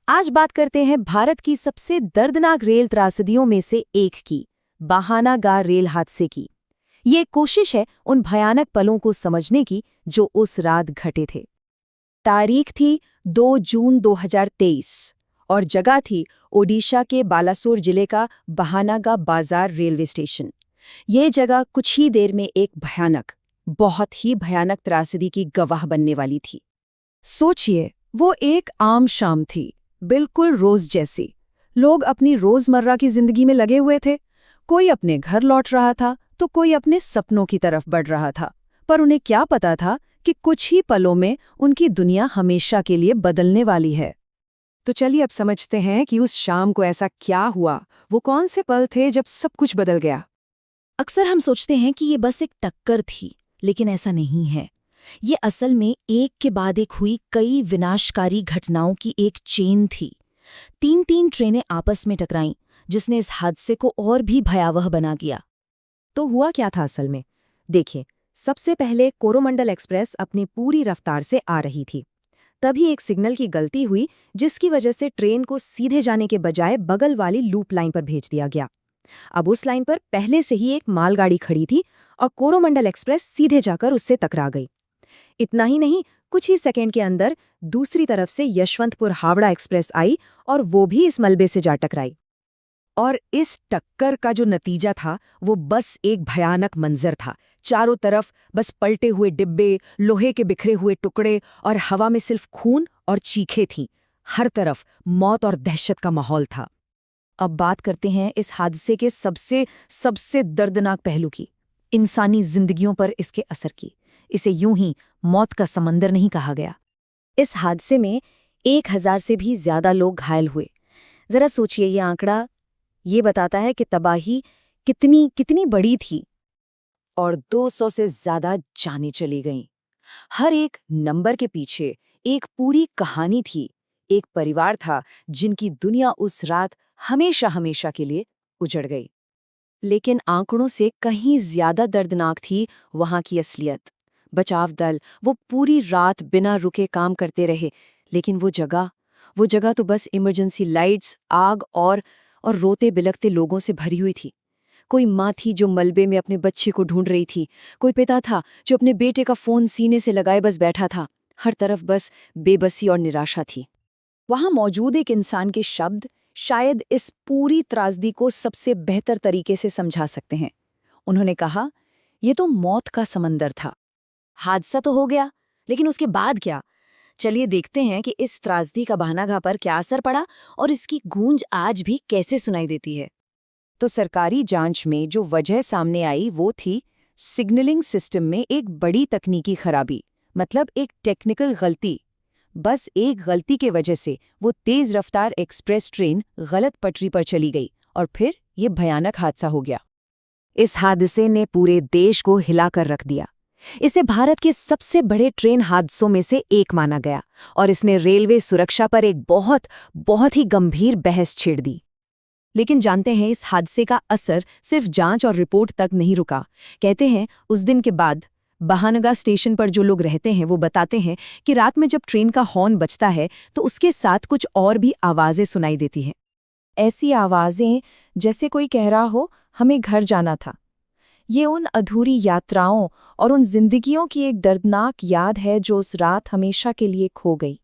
आज बात करते हैं भारत की सबसे दर्दनाक रेल त्रासदियों में से एक की, बहानागार रेल हादसे की। ये एक कोशिश है उन भयानक पलों को समझने की जो उस रात घटे थे। तारीख थी 2 जून 2023 और जगह थी ओडिशा के बालासोर जिले का बहानागा बाजार रेलवे स्टेशन। ये जगह कुछ ही देर में एक भयानक, बहुत ही भयानक त्रासदी की गवाह बनने वाली थी। सोचिए, वो एक आम शाम थी, बिल्कुल रोज जैसी। लोग अपनी रोजमर्रा की जिंदगी में लगे हुए थे। कोई अपने घर लौट रहा था तो कोई अपने सपनों की तरफ बढ़ रहा था। पर उन्हें क्या पता था कि कुछ ही पलों में उनकी दुनिया हमेशा के लिए बदलने वाली है। तो चलिए अब समझते हैं कि उस शाम को ऐसा क्या हुआ, वो कौन से पल थे जब सब कुछ बदल गया। अक्सर हम सोचते हैं कि ये बस एक टक्कर थी, लेकिन ऐसा नहीं है। ये असल में एक के बाद एक हुई कई विनाशकारी घटनाओं की एक चेन थी। तीन ट्रेनें आपस में टकराईं, जिसने इस हादसे को और भी भयावह बना दिया। तो हुआ क्या था असल में? देखिए, सबसे पहले कोरोमंडल एक्सप्रेस अपनी पूरी रफ्तार से आ रही थी। तभी एक सिग्नल की गलती हुई, जिसकी वजह से ट्रेन को सीधे जाने के बजाय बगल वाली लूप लाइन पर भेज दिया गया। अब उस लाइन पर पहले से ही एक मालगाड़ी खड़ी थी और कोरोमंडल एक्सप्रेस सीधे जाकर उससे टकरा गई। इतना ही नहीं, कुछ ही सेकंड के अंदर दूसरी तरफ से यशवंतपुर हावड़ा एक्सप्रेस आई और वो भी इस मलबे से जा टकराई। और इस टक्कर का जो नतीजा था वो बस एक भयानक मंजर था। चारों तरफ बस पलटे हुए डिब्बे, लोहे के बिखरे हुए टुकड़े और हवा में सिर्फ खून और चीखें थीं। हर तरफ मौत और दहशत का माहौल था। अब बात करते हैं इस हादसे के सबसे सबसे दर्दनाक पहलू की, इंसानी जिंदगियों पर इसके असर की। इसे यूं ही मौत का समंदर नहीं कहा गया। इस हादसे में 1000 से भी ज्यादा लोग घायल हुए। जरा सोचिए, ये आंकड़ा ये बताता है कि तबाही कितनी कितनी बड़ी थी। और 200 से ज्यादा जानें चली गईं। हर एक नंबर के पीछे एक पूरी कहानी थी। एक परिवार था जिनकी दुनिया उस रात हमेशा हमेशा के लिए उजड़ गई। लेकिन आंकड़ों से कहीं ज्यादा दर्दनाक थी वहां की असलियत। बचाव दल वो पूरी रात बिना रुके काम करते रहे, लेकिन वो जगह तो बस इमरजेंसी लाइट्स, आग और रोते बिलखते लोगों से भरी हुई थी। कोई माँ थी जो मलबे में अपने बच्चे को ढूंढ रही थी। कोई पिता था जो अपने बेटे का फोन सीने से लगाए बस बैठा था। हर तरफ बस बेबसी और निराशा थी। वहां मौजूद एक इंसान के शब्द शायद इस पूरी त्रासदी को सबसे बेहतर तरीके से समझा सकते हैं। उन्होंने कहा, ये तो मौत का समंदर था। हादसा तो हो गया, लेकिन उसके बाद क्या? चलिए देखते हैं कि इस त्रासदी का बहानागा पर क्या असर पड़ा और इसकी गूंज आज भी कैसे सुनाई देती है। तो सरकारी जांच में जो वजह सामने आई वो थी सिग्नलिंग सिस्टम में एक बड़ी तकनीकी खराबी, मतलब एक टेक्निकल गलती। बस एक गलती के वजह से वो तेज रफ्तार एक्सप्रेस ट्रेन गलत पटरी पर चली गई और फिर ये भयानक हादसा हो गया। इस हादसे ने पूरे देश को हिलाकर रख दिया। इसे भारत के सबसे बड़े ट्रेन हादसों में से एक माना गया और इसने रेलवे सुरक्षा पर एक बहुत बहुत ही गंभीर बहस छेड़ दी। लेकिन जानते हैं, इस हादसे का असर सिर्फ जांच और रिपोर्ट तक नहीं रुका। कहते हैं उस दिन के बाद बहानगा स्टेशन पर जो लोग रहते हैं वो बताते हैं कि रात में जब ट्रेन का हॉर्न बजता है तो उसके साथ कुछ और भी आवाजें सुनाई देती हैं। ऐसी आवाजें जैसे कोई कह रहा हो, हमें घर जाना था। ये उन अधूरी यात्राओं और उन जिंदगियों की एक दर्दनाक याद है जो उस रात हमेशा के लिए खो गई।